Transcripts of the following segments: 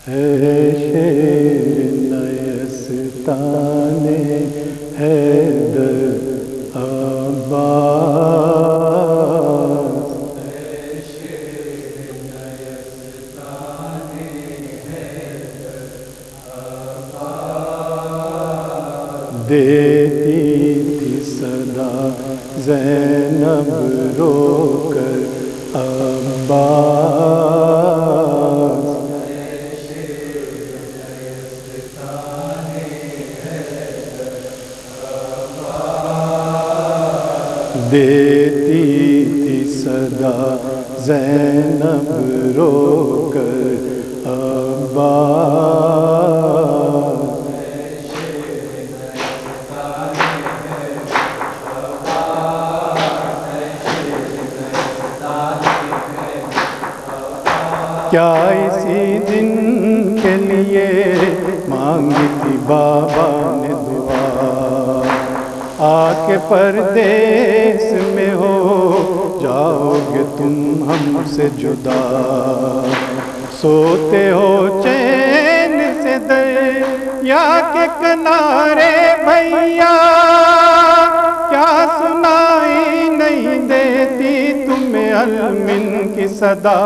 ہے شیر نیستان حیدر عباس، دیتی تھی صدا زینب رو کر عباس، دیتی تھی صدا زینب رو کر عباس، کیا اسی دن کے لیے مانگی تھی بابا نے دعا، آ کے پردیس میں ہو جاؤ گے تم ہم سے جدا، سوتے ہو چین سے دریا کے کنارے بھیا، کیا سنائی نہیں دیتی تمہیں المن کی صدا،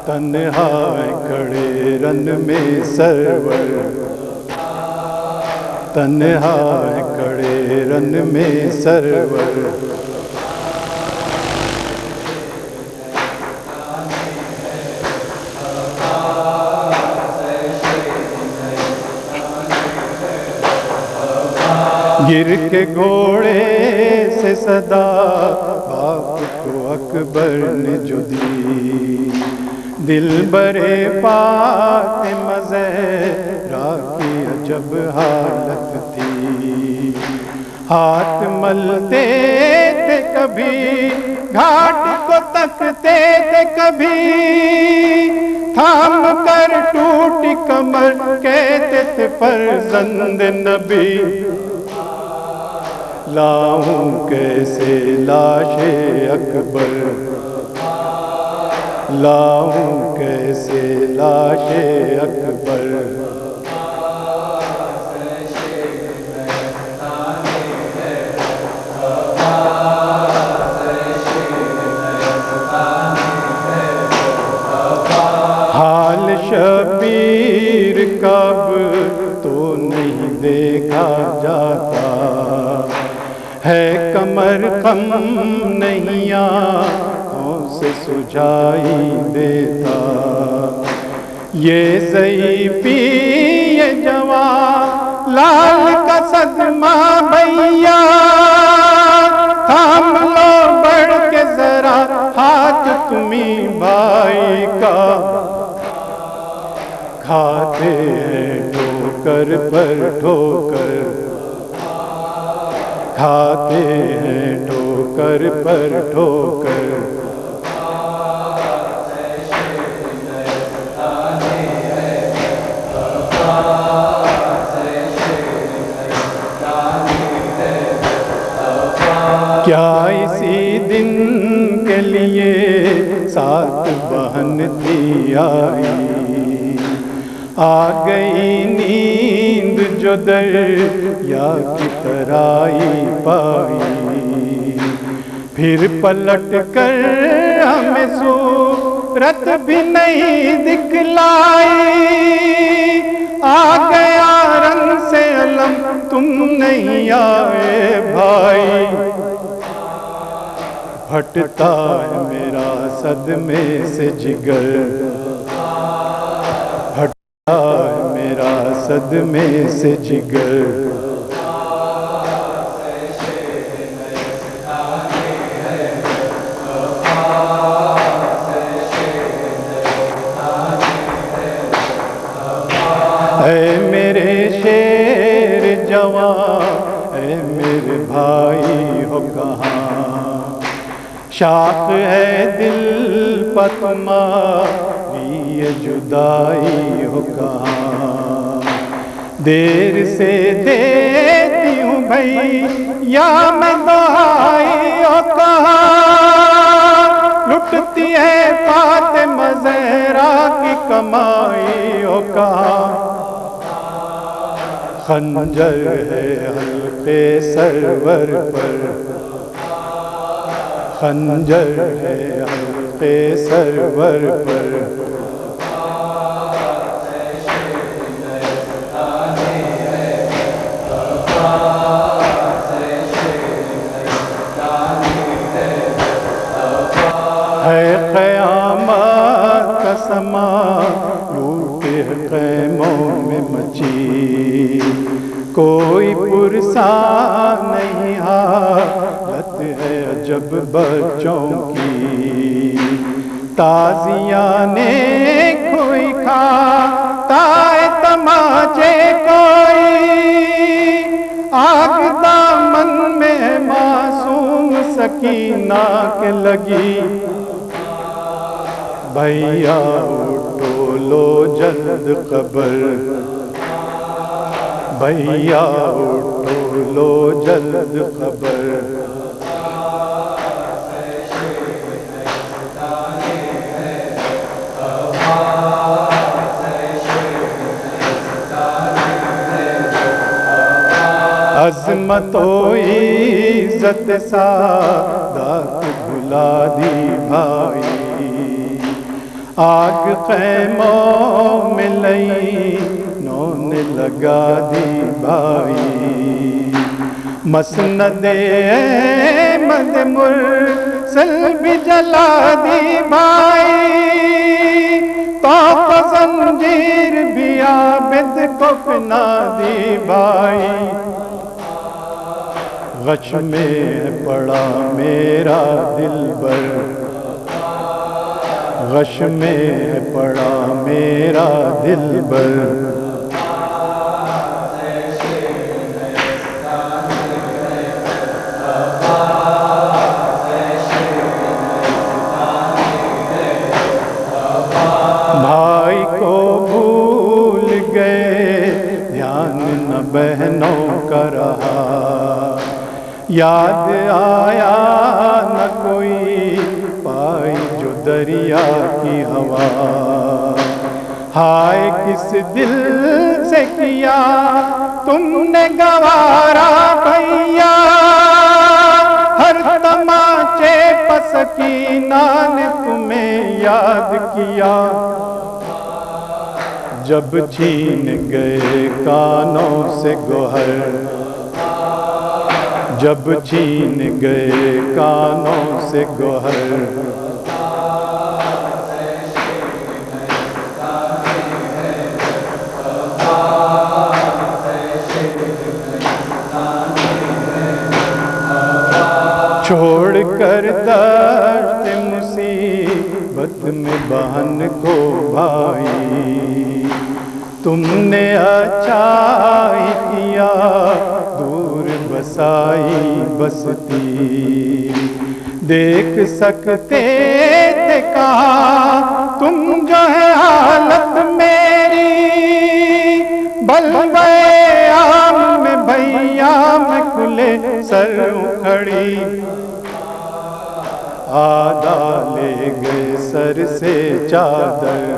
تنہا کھڑے رن میں سرور، تنہا کھڑے رن میں سرور، گر کے گھوڑے سے صدا باپ کو اکبر نے جو دی، دل برے فاطمہ زہرا کی عجب حالت تھی، ہاتھ ملتے تھے کبھی گھاٹ کو تکتے تھے کبھی، تھام کر ٹوٹی کمر کہتے تھے فرزند نبی، لاؤں کیسے لاش اکبر، لاؤں کیسے لاش اکبر، حال شبیر کا اب تو نہیں دیکھا جاتا، ہے کمر خم نہیں آنکھوں سے سجائی دیتا، یہ ضعیفی یہ جوان لال کا صدمہ بھیا، تھام لو بڑھ کے ذرا ہاتھ تمہیں بھائی کا، کھاتے ہیں ٹھوکر پر ٹھوکر، کھاتے ہیں ٹھوکر پر ٹھوکر، کیا اسی دن کے لیے سات بہن تھی آئی، آ گئی نیند جو دریا کی ترائی پائی، پھر پلٹ کر ہمیں صورت بھی نہیں دکھلائی، آ گیا رنگ سے علم تم نہیں آئے بھائی، پھٹتا ہے میرا صدمے سے جگر، پھٹتا ہے میرا صدمے سے جگر، اے میرے شیر جوان، اے میرے بھائی ہو کہاں، شاخ ہے دل پر تمہاری یہ جدائی ہو کہاں، دیر سے دیتی ہوں بھائی یا میں دعائی ہو کہاں، لٹتی ہے فاطمہ زہرا کی کمائی ہو کہاں خنجر ہے حلقے سرور پر خنجر ہے حلقے سرور پر ہے قیامت کا سما لوٹ خیموں میں مچی کوئی پرسا نہیں حالت ہے عجب بچوں کی تازیاں نے کوئی کھاتا ہے تماچے کوئی آگ دامن میں معصوم سکینہ کے لگی بھیا اٹھو لو جلد قبر بھیا اٹھو لو جلد قبر عظمت و عزت سعادت بھلا دی بھائی آگ خیموں میں لئی نون لگا دی بھائی مسند احمد مرسل بھی جلا دی بھائی تو زنجیر بھی عابد کو پہنا دی بھائی غش میں پڑا میرا دلبر غش میں پڑا میرا دلبر بھائی کو بھول گئے دھیان نہ بہنوں کا رہا یاد آیا نہ کوئی پائی جو دریا کی ہوا ہائے کس دل سے کیا تم نے گوارا بھیا ہر تماچے پسکینہ نے تمہیں یاد کیا جب چھین گئے کانوں سے گوہر جب چھین گئے کانوں سے گوہر چھوڑ کر دشت مصیبت میں بہن کو بھائی تم نے اچھائی کیا دور بسائی بستی دیکھ سکتے تھے کہا تم جو ہے حالت میری بلوے عام میں بھیا میں کھلے سر اکھڑی آدھا لے گئے سر سے چادر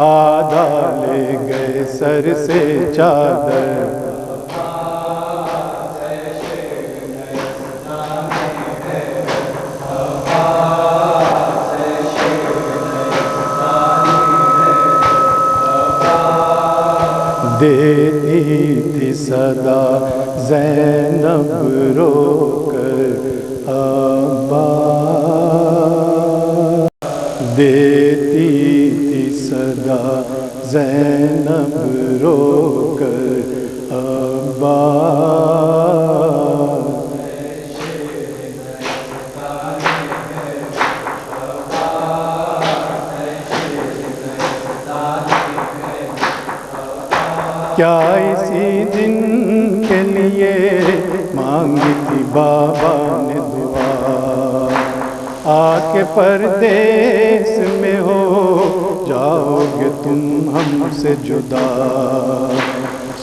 آدھا لے گئے سر سے چادر دیتی تھی صدا زینب رو کر ابا دیتی تھی صدا زینب رو کر ابا کیا اسی دن کے لیے مانگی تھی بابا نے دعا آ کے پردیس میں ہو جاؤ گے تم ہم سے جدا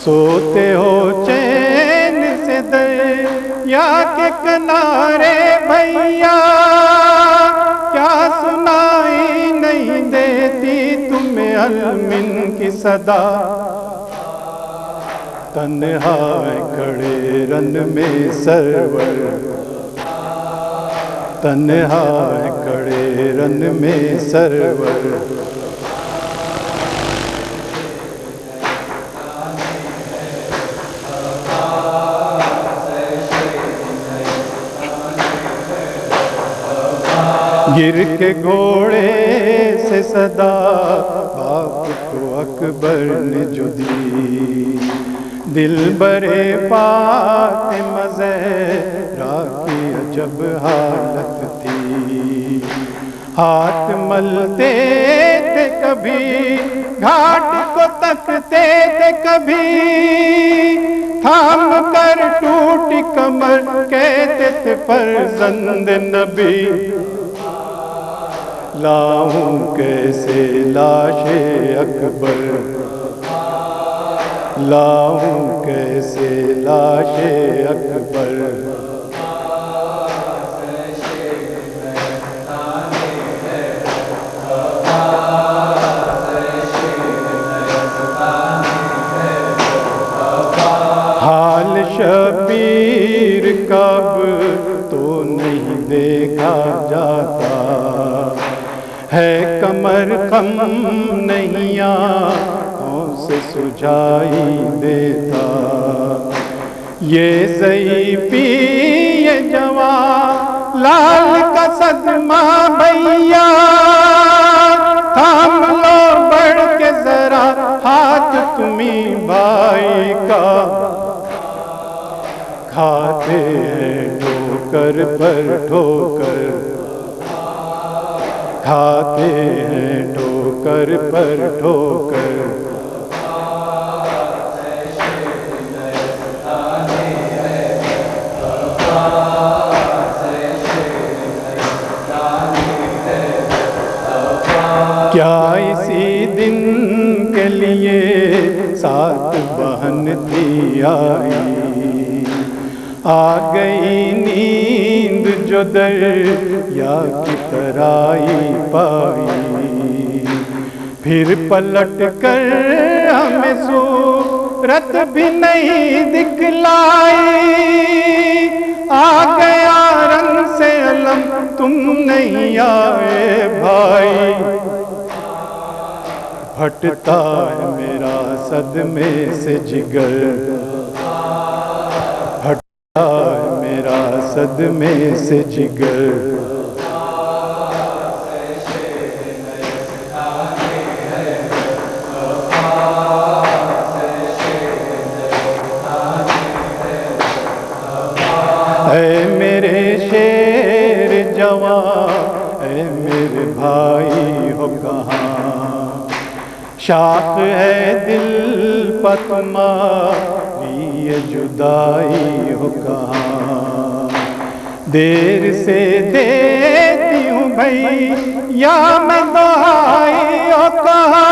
سوتے ہو چین سے دریا کے کنارے بھیا کیا سنائی نہیں دے علم کی صدا، تنہا کھڑے رن میں سرور، تنہا کھڑے رن میں سرور، گر کے گھوڑے سے صدا باپ کو اکبر نے جو دی، دل برے فاطمہ زہرا کی عجب حالت تھی، ہاتھ ملتے تھے کبھی گھاٹ کو تکتے تھے کبھی، تھام کر ٹوٹی کمر کہتے تھے فرزند نبی، لاؤں کیسے لاش اکبر، لاؤں کیسے لاش اکبر، حال شبیر کا اب تو نہیں دیکھا جاتا، ہے کمر خم نہیں آنکھوں سے سجائی دیتا، یہ ضعیفی یہ جوان لال کا صدمہ بھیا، تھام لو بڑھ کے ذرا ہاتھ تمہیں بھائی کا، کھاتے ہیں ٹھوکر پر ٹھوکر، کھاتے ہیں ٹھوکر پر ٹھوکر، کیا اسی دن کے لیے سات بہن تھی آئی، آ گئی نیند جو دریا کی طرائی پائی، پھر پلٹ کر ہمیں صورت بھی نہیں دکھلائی، آ گیا رنگ سے علم تم نہیں آئے بھائی، پھٹتا ہے میرا صدمے سے جگر، پھٹتا ہے میرا صدمے سے جگر، اے میرے شیر جوان اے میرے بھائی ہو کہاں، شاخ ہے دل پہ تمہاری یہ جدائی ہو کہاں، دیر سے دیتی ہوں بھائی یا میں دہائی ہو کہاں،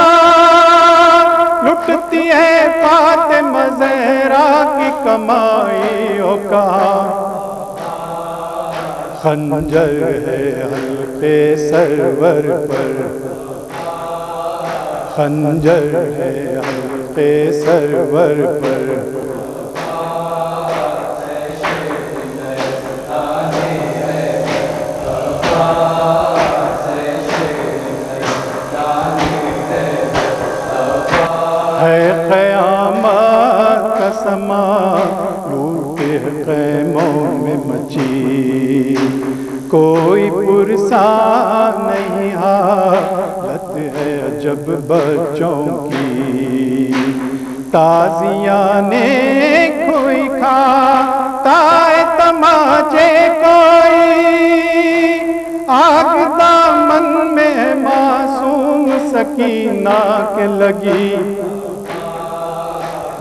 لٹتی ہے فاطمہ زہرا کی کمائی ہو کہاں، خنجر ہے حلقے سرور پر، خنجر ہے حلقے سرور پر، ہے قیامت کا سما لوٹ خیموں میں مچی، کوئی پرسا نہیں حالت ہے عجب بچوں کی، تازیاں نے کھوئی کھاتا ہے تماچے کوئی، آگ دامن میں معصوم سکینہ کے لگی،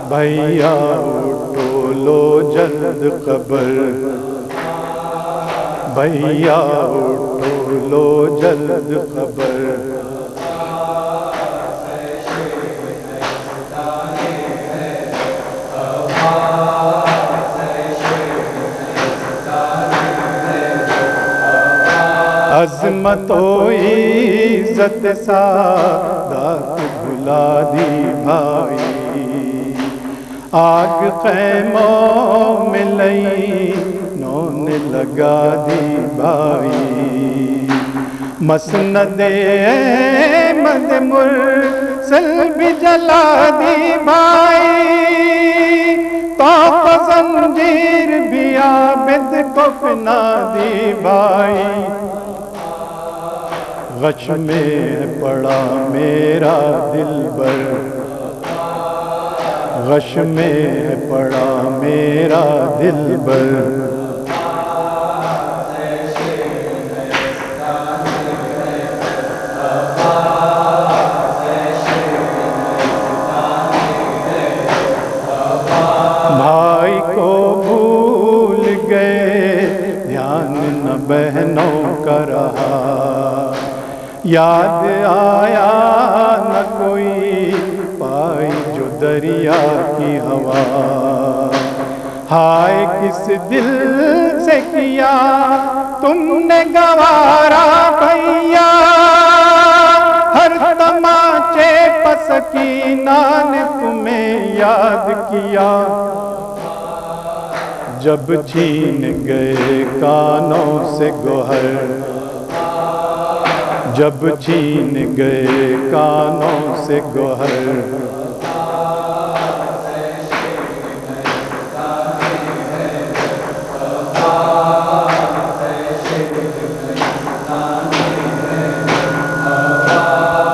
بھیا اٹھو لو جلد خبر، بھیا اٹھو لو جلد خبر، از عظمت و عزت سادات بھلا دی بھائی، آگ خیموں میں لئی نون لگا دی بھائی، مسند احمد مرسل بھی جلا دی بھائی، طاق زنجیر بھی عابد کو پہنا دی بھائی، غش میں پڑا میرا دلبر، غش میں پڑا میرا دلبر، بھائی کو بھول گئے دھیان نہ بہنوں کا رہا، یاد آیا نہ کوئی پائی جو دریا کی ہوا، ہائے کس دل سے کیا تم نے گوارا بھیا، ہر تماچے پر سکینہ نے تمہیں یاد کیا، جب چھین گئے کانوں سے گوہر، جب چھین گئے کانوں سے گوہر،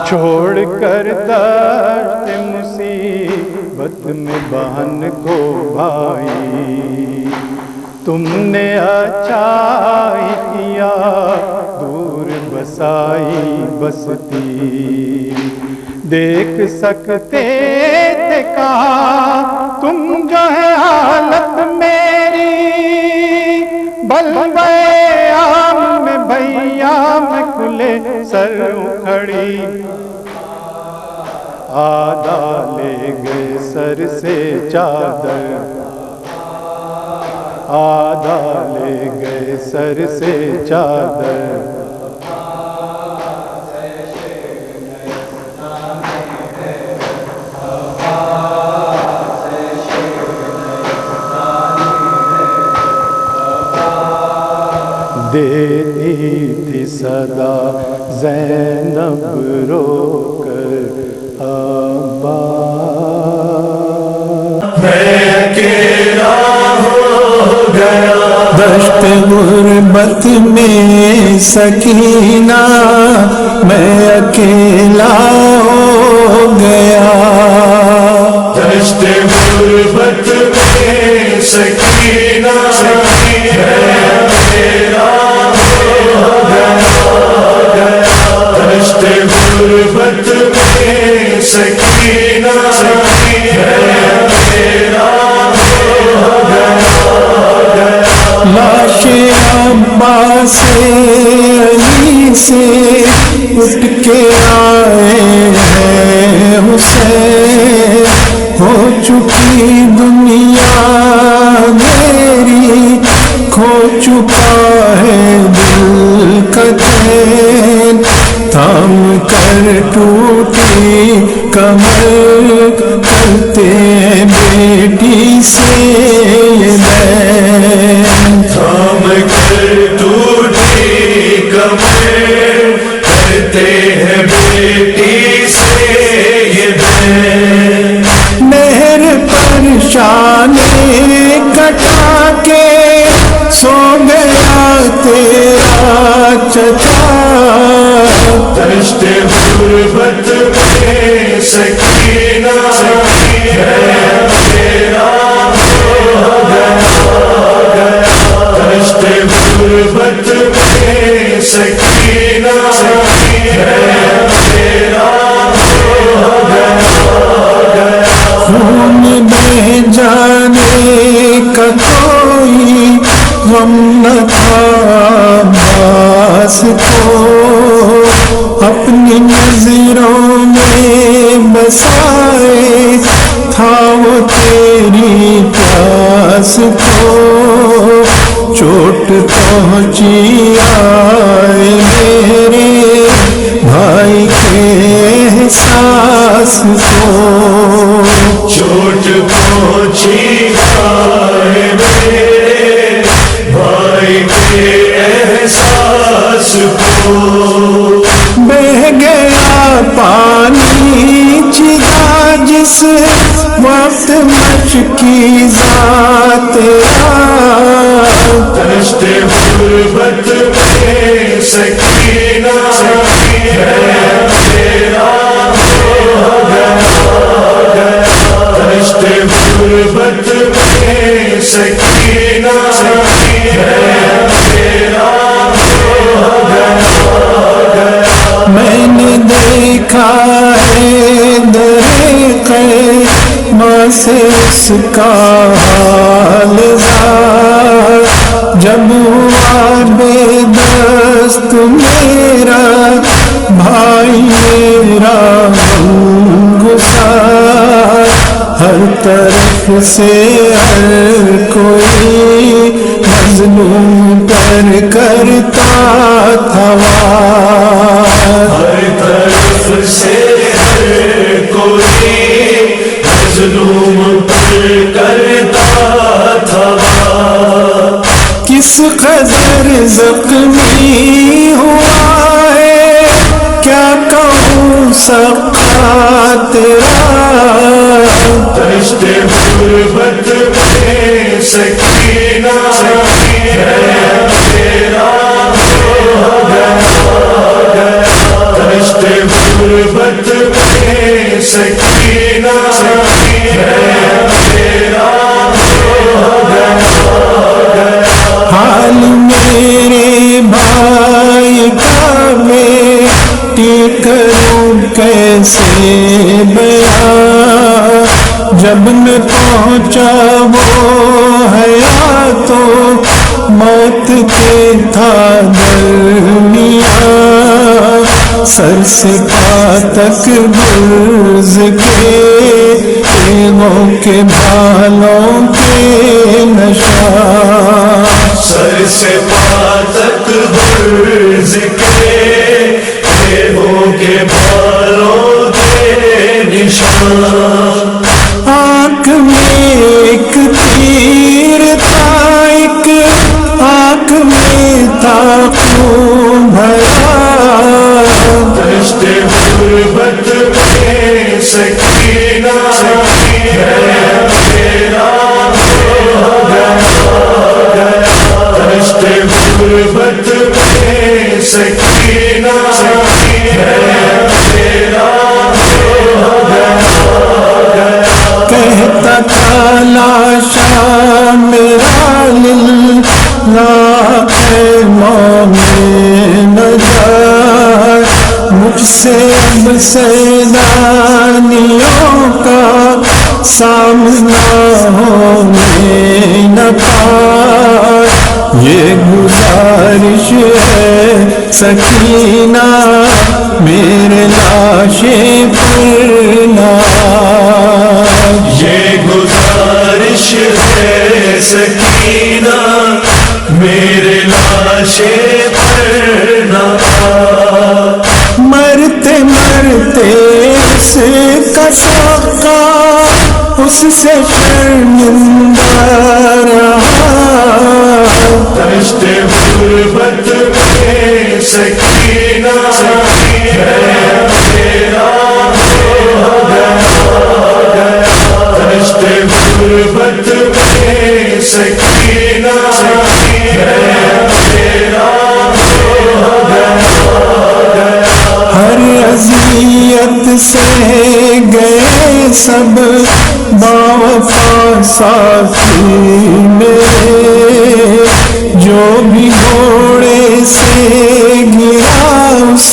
چھوڑ کر دشت مصیبت میں بہن کو بھائی، تم نے اچھائی کیا دور بسائی بستی، دیکھ سکتے تھے کہا تم جو ہے حالت میری، بلوے عام میں بھیا میں کھلے سر اکھڑی، آدھا لے گئے سر سے چادر، آدھا لے گئے سر سے چادر، دیتی تھی صدا زینب رو کر ابا، میں اکیلا ہو گیا دشت غربت میں سکینہ، میں اکیلا ہو گیا دشت غربت میں سکینہ، میں اکیلا ہو گیا دشت غربت میں سکینہ، لاش عباس علی سے اٹھ کے آئے ہیں حسین، ہو چکی دنیا میری، کھو چکا ہے دل کا چین، تھام کر ٹوٹی کمر کرتے ہیں بیٹی سے یہ بین، تھام کر ٹوٹی کمر کرتے ہیں بیٹی سے یہ بین، مہر پرشانے کٹا کے سو گیا تیرا چچا، دشت غربت میں سکینہ، میں تیرا ہو گیا دشت غربت میں سکینہ، میں تیرا ہو گیا، خون بہ جانے کا کوئی غم نہ تھا عباس کو، اپنی نظروں میں بسائے تھا وہ تیری پیاس کو، چوٹ پہنچی آئے میرے بھائی کے احساس کو، چوٹ پہنچی آئے میرے بھائی کے احساس کو، بہہ گیا پانی چلا جس وقت مشکی ذات دشت غربت میں سکینہ ہے تیرا ہو گیا، دشت غربت میں سکینہ ہے تیرا ہو گیا، میں نے دیکھا ہے درقیمہ سے اس کا حال زار، جب ہوا بے دست میرا بھائی میرا غمگسار، ہر طرف سے ہر کوئی مظلوم پر کرتا تھا وار، ہر طرف سے ہر کوئی مظلوم پر کرتا تھا، کس قدر زخمی ہوا ہے کیا کہوں سقا تیرا، دشت غربت میں سکینہ ہے تیرا ہو گیا، دشت غربت میں سکینہ ہے تیرا ہو گیا، حال میرے بھائی کا میں کروں کیسے بیان، جب میں پہنچا وہ حیات تو موت کے تھا درمیان، سر سے پا تک گرز کے تیغوں کے بھالوں کے نشان، سر سے پا تک گرز کے تیغوں کے بالوں کے نشان، آنکھ میں ایک تیر تھا ایک آنکھ میں تھا خون بھرا، دشت غربت میں سکینہ ہے تیرا ہو گیا، دشت غربت میں سکینہ ہے تیرا ہو گیا، کہتا تھا لاشا میرا للہ ہے مومن نجات، مجھ سے اب سیدانیوں کا سامنا ہونے نہ پائے، یہ گزارش ہے سکینہ میرے لاشے پر نہ، یہ گزارش ہے سکینہ میرے لاشے پر نہ، مرتے مرتے اس کا ساقہ اس سے شرمندہ رہا، دشت غربت میں سکینہ ہے تیرا ہو گیا، دشت غربت میں سکینہ ہے تیرا ہو گیا، ہر اذیت سے گئے سب باوفا ساتھی میرے، جو بھی گھوڑے سے گرا اس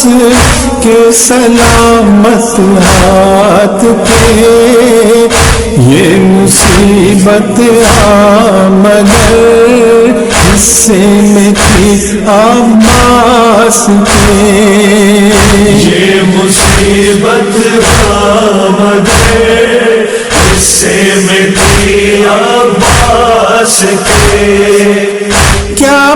کے سلامت ہاتھ پہ، یہ مصیبت مگر حصے میں تھی عباس کے، یہ مصیبت مگر حصے میں تھی عباس کے، کیا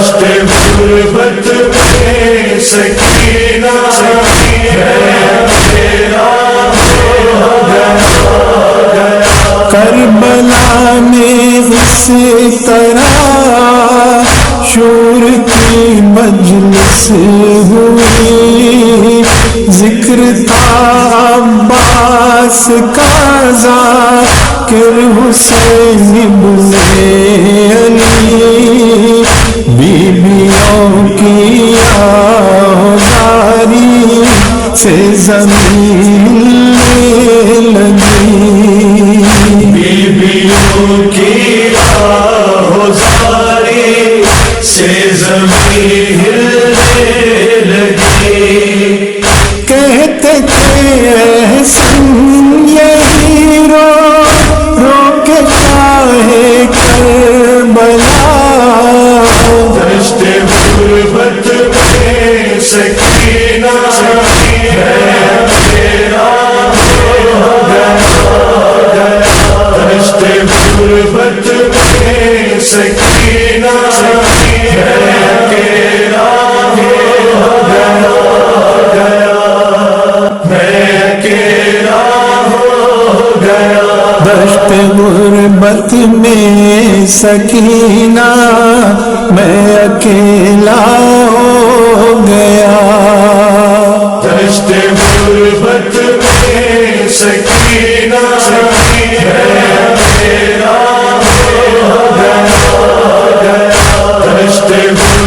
دشت غربت میں سکینہ کربلا میں اس طرح شور کی مجلس ہوئی، ذکر تھا عباس کا ذاکر حسین ابن علی، بیویوں کی آہواری سے زمین لگی، بیویوں کی آہواری سے زمین ہلنے لگی، کہتے تھے احسن یہی رو رو کے چاہے کربلا، دشت غربت میں سکینہ دشت غربت میں سکینہ دشت غربت میں سکینہ میں اکیلا ہو گیا، دشت غربت میں سکینہ دشت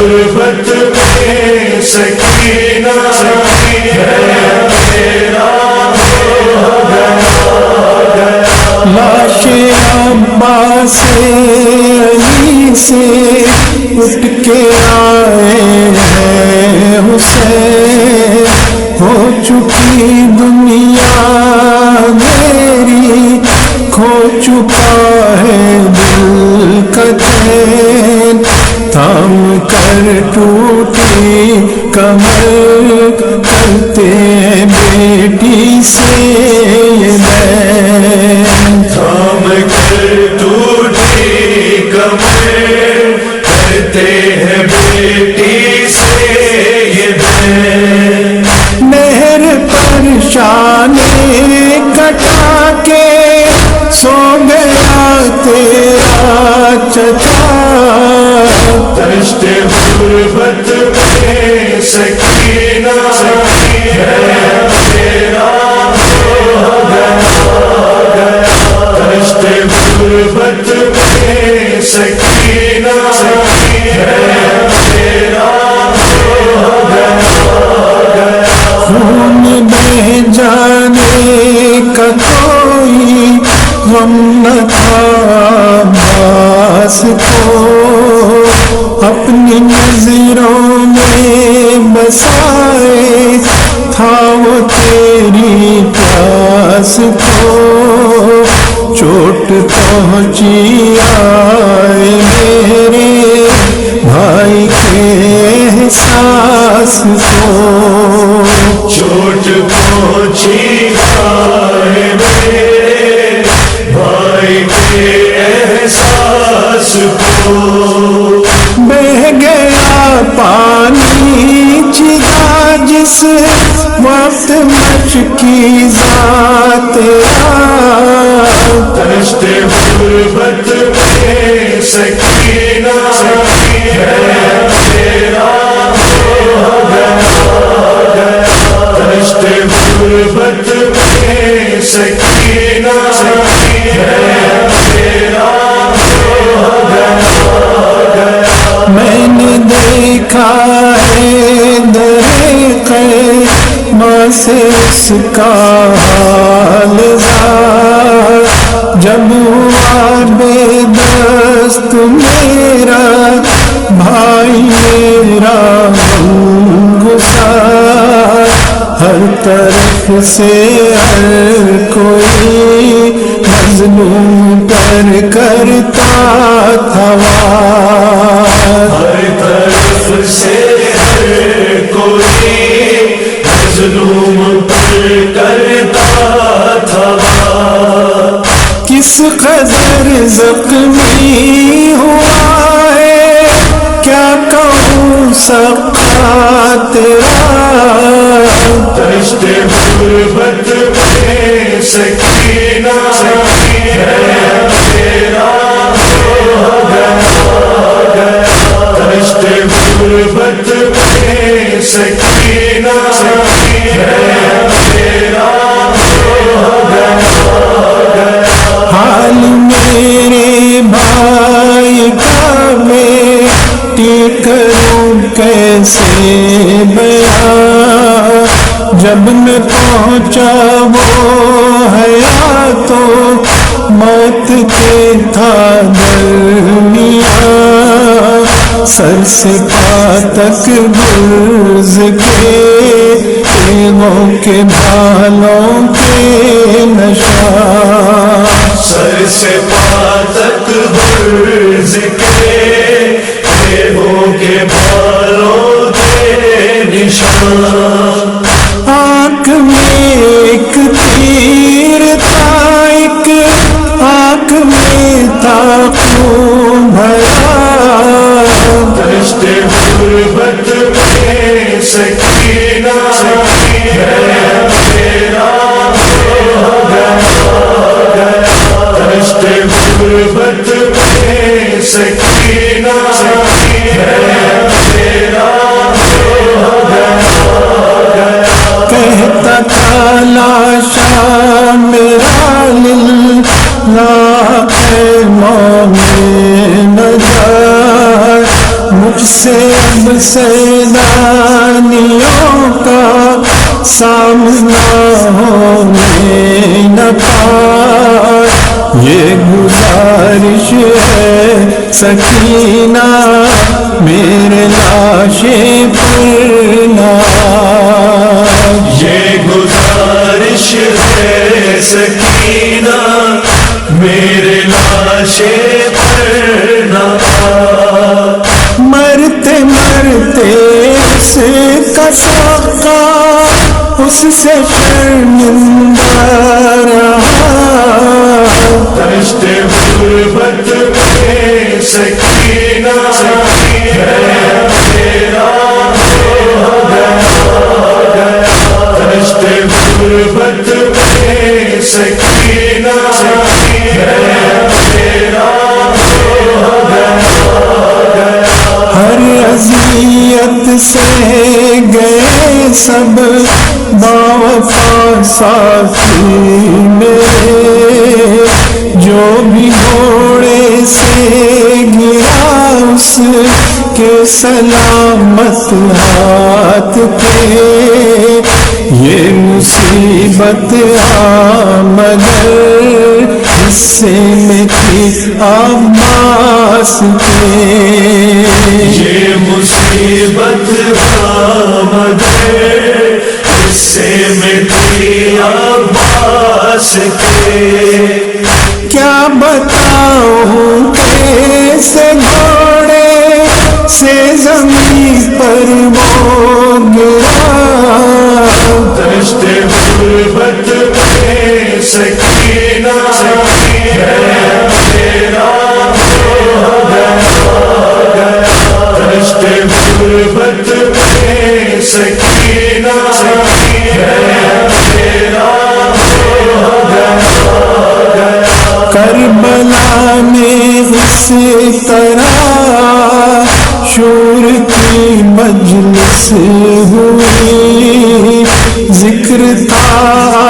غربت میں سکینہ لاش عباس علی سے اٹھ کے آئے ہیں حسین، ہو چکی دنیا میری، کھو چکا ہے دل کا چین، تھام کر ٹوٹی کمر کرتے ہیں بیٹی سے یہ بین، تھام کر ٹوٹی کمر کرتے ہیں بیٹی سے یہ بین، مہر پرشانے کٹا کے سو گیا تیرا چچا، دشت غربت میں سکینہ دشت غربت میں سکینہ خون بہ جانے کا کوئی غم نہ تھا عباس کو، اپنی نظروں میں بسائے تھا وہ تیری پیاس کو، چوٹ پہنچی آئے میرے بھائی کے احساس کو، چوٹ پہنچی آئے میرے بھائی کے احساس کو، بہ گیا پانی چدا جس وقت مشکی ذات دشت غربت میں سکینہ دشت غربت میں سکینہ میں نے دیکھا ہے درخت سے اس کا حال زار، جب ہوا بے دست میرا بھائی میرا غمگسار، ہر طرف سے ہر کوئی مظلوم پر کرتا تھا وار، ہر طرف سے ہر کوئی مظلوم پر کرتا تھا وار، کس قدر زخمی ہوا ہے کیا کہوں سقا تیرا، دشت غربت میں سکینہ ہے تیرا ہو گیا، دشت غربت میں سکینہ ہے تیرا ہو گیا، حال میرے بھائی کا میں کروں کیسے بیان، جب میں پہنچا وہ حیا تو موت کے تھا درمیان، سر سے پا تک گرز کے تیغوں کے بھالوں کے نشان، سر سے پا تک گرز کے تیغوں کے بالوں کے نشان، آنکھ میں ایک تیر تھا، ایک آنکھ میں تھا خون بھرا، دشت غربت میں سکینہ ہے تیرا ہو گیا، دشت غربت میں سکینہ ہے تیرا ہو گیا، کہتا تھا لاشا میرا للہ خیموں میں نہ جائے، مجھ سے اب سیدانیوں کا سامنا ہونے نہ پائے، یہ گزارش ہے سکینہ میرے لاشے پر نہ آئے، یہ گزارش ہے سکینہ میرے لاشے پر نہ آ، مرتے مرتے اس کا ساقہ اس سے شرمندہ رہا، دشت غربت میں سکینہ ہے تیرا ہو گیا، دشت غربت میں سکینہ ہے تیرا ہو گیا، ہر اذیت سے گئے سب باوفا ساتھی میرے، جو بھی گھوڑے سے گرا اس کے سلامت ہاتھ پہ، یہ مصیبت مگر حصے میں تھی عباس کے، یہ مصیبت آمد حصے میں تھی عباس کے، کیا بتاؤں کیسے گھوڑے سے زمین پر وہ گرا، دشت غربت میں سکینہ ہے تیرا ہو گیا، دشت غربت میں سکینہ ہے تیرا ہو گیا، کربلا میں اس طرح شور کی مجلس ہوئی، ذکر تھا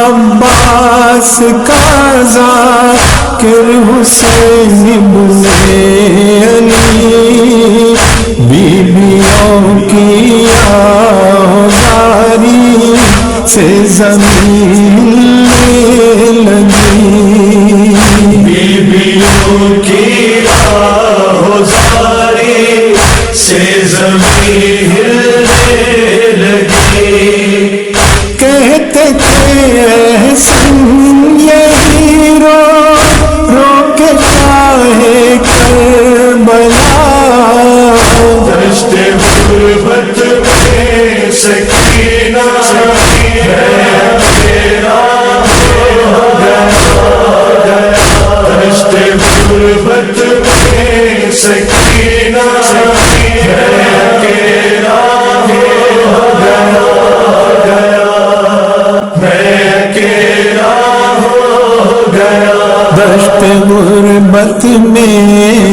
عباس کا ذاکر حسین ابن علی، بیویوں کی آزاری سے زمین لگی، بیویوں کی آہوزاری سے زمین ہلنے لگی، کہتے تھے احسن یہی رو رو کے شاہ کربلا، دشت غربت میں سکینہ ہے تیرا ہو گیا، دشت غربت میں سکینہ ہے تیرا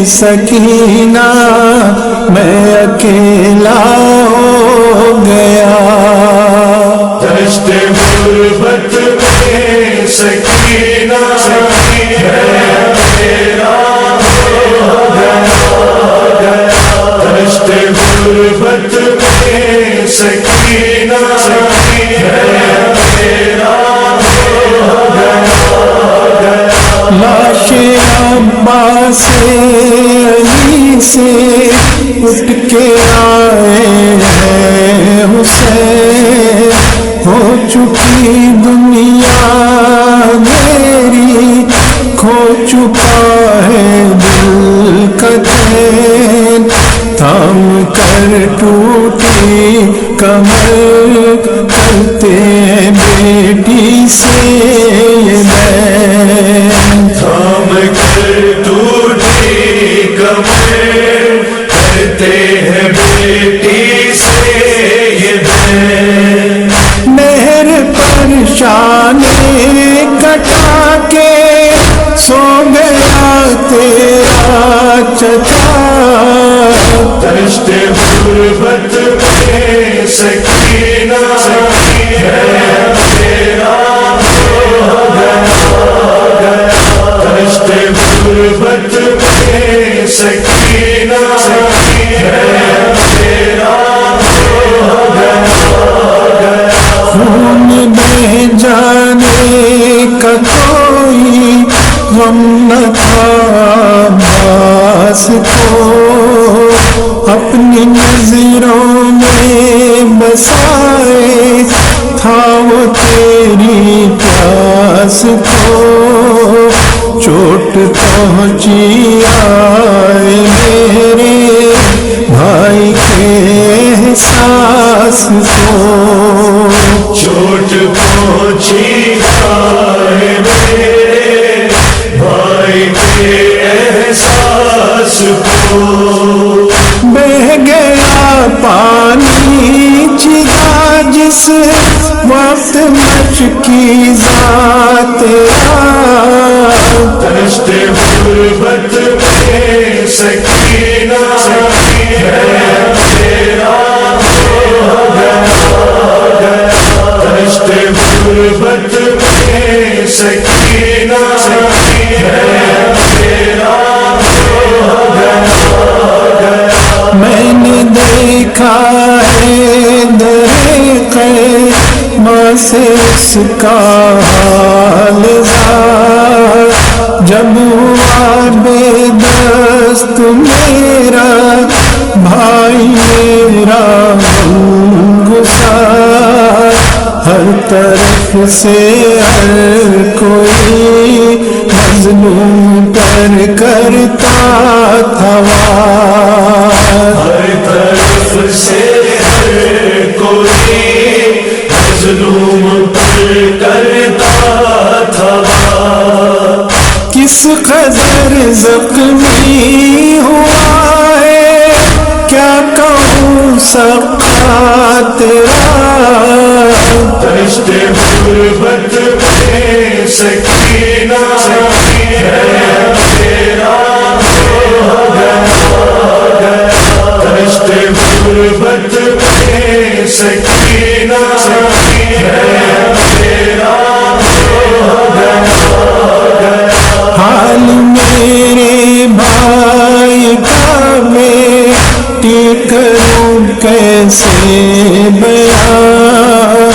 سکینہ میں اکیلا ہو گیا دشت غربت میں سکینہ تیرا ہو گیا دشت غربت میں سکینہ تیرا ہو گیا لاش عباس علی سے اٹھ کے آئے ہیں حسین ہو چکی دنیا میری کھو چکا ہے دل کا چین تھام کر ٹوٹی کمر کرتے ہیں بیٹی سے یہ بین تھام کر ٹوٹی کمر کرتے ہیں بیٹی سے یہ بین مہر پریشان کٹا کے سو گیا تیرا چچا دشت غربت میں سکینہ تیرا ہو گیا دشت غربت میں سکینہ تیرا ہو گیا خون بہ جانے کا کوئی غم نہ تھا عباس کو اپنی نظروں میں بسائے تھا وہ تیری پیاس کو چوٹ پہنچی آئے میرے بھائی کے احساس کو چوٹ پہنچی آئے میرے بھائی کے احساس کو بہ گیا پانی چلا جس وقت مچ کی ذات دشت غربت میں سکینہ تیرا ہو گیا دشت غربت میں سکینہ تیرا ہو گیا میں نے دیکھا ہے ماں سے اس کا حال جب ہوا بے دست میرا بھائی میرا غمگسار ہر طرف سے ہر کوئی مظلوم پر کرتا تھا ہر طرف سے ہر کوئی مظلوم پر کرتا تھا کس قدر زخمی ہوا ہے کیا کہوں سقا تیرا دشت غربت میں سکینہ تیرا ہو گیا دشت غربت میں سکینہ تیرا ہو گیا حال میرے بھائی کا میں کروں کیسے بیان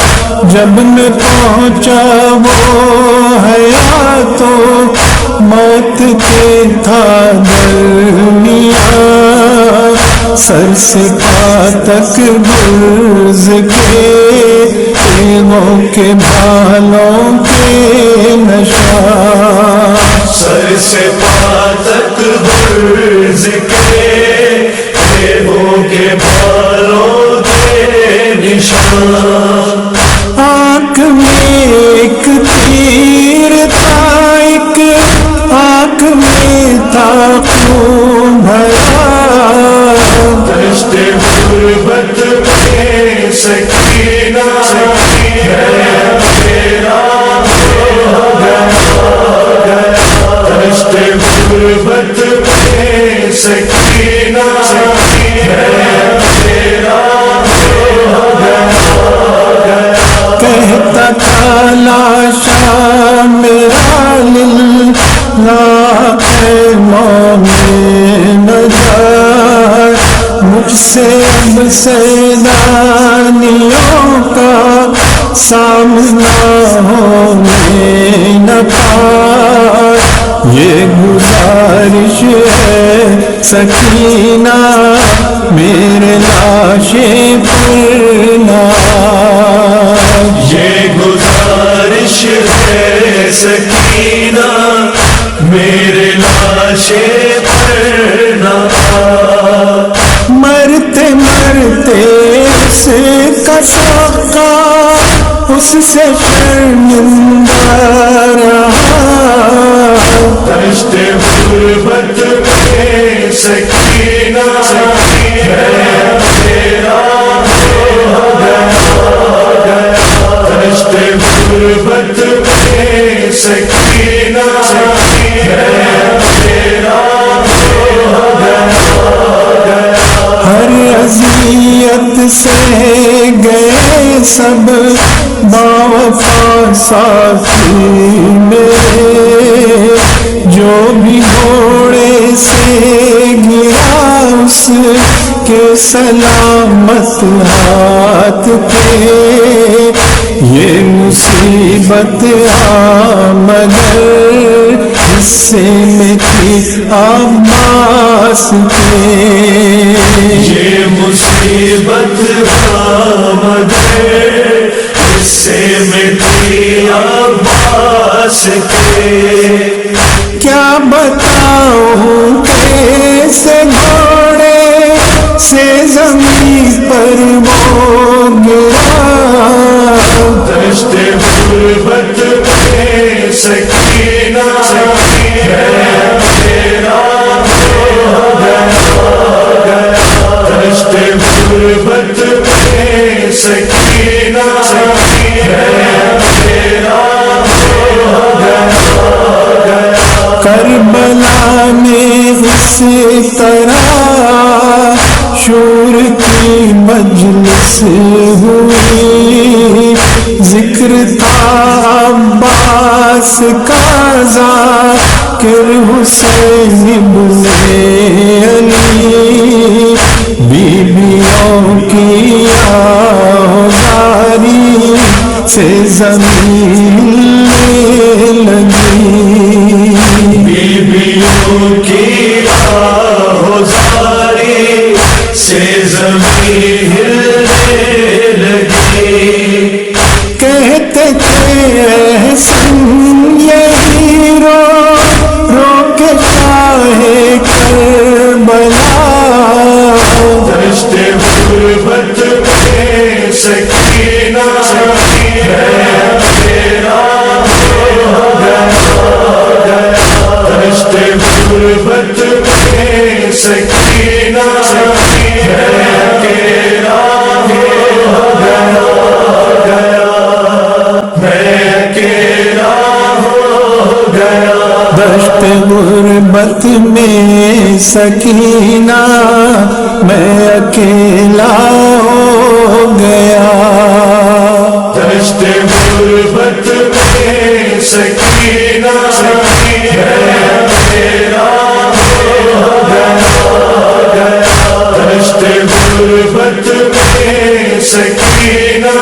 جب میں پہنچا وہ حیا تو موت کے تھا درمیان سر سے پا تک گرز کے تیغوں کے بالوں کے نشان سر سے پا تک گرز کے تیغوں کے بالوں کے نشان آنکھ میں ایک تیر تھا ایک آنکھ میں تھا خون بھرا دشت غربت میں سکینہ تیرا ہو گیا دشت غربت میں سے اب سیدانیوں کا سامنا ہونے نہ پائے، یہ گزارش ہے سکینہ میرے لاشے پر نہ آئے، یہ گزارش ہے سکینہ میرے لاشے پر نہ آئے، مرتے مرتے اس کا شوقہ اس سے شرمندہ رہا، دشت غربت میں سکینہ تیرا ہو گیا، دشت غربت میں سکینہ تیرا ہو گیا، ہر اذیت سے گئے سب باوفا ساتھی میرے، جو بھی گھوڑے سے گرا اس کے سلامت ہاتھ پہ، یہ مصیبت مگر حصے میں تھی عباس کے، یہ مصیبت مگر حصے میں تھی عباس کے، کیا بتاؤں کیسے گھوڑے سے زمین پر وہ گرا، دشت غربت میں سکینہ تیرا ہو گیا، دشت غربت میں سکینہ تیرا ہو گیا، کربلا میں اس طرح شور کی مجلس ہوئی، ذکر تھا عباس کا ذاکر حسین ابن علی، بیویوں کی آہواری سے زمین لگی، بیویوں کی آہواری سے زمین ہلنے لگی، کہتے تھے احسن یہی رو رو کے شاہ کربلا، دشت غربت میں سکینہ تیرا ہو گیا، دشت غربت میں سکینہ تیرا ہو گیا، میں اکیلا ہو گیا، دشت غربت میں سکینہ میں اکیلا ہو گیا، دشت غربت میں سکینہ تیرا ہو گیا، دشت غربت میں سکینہ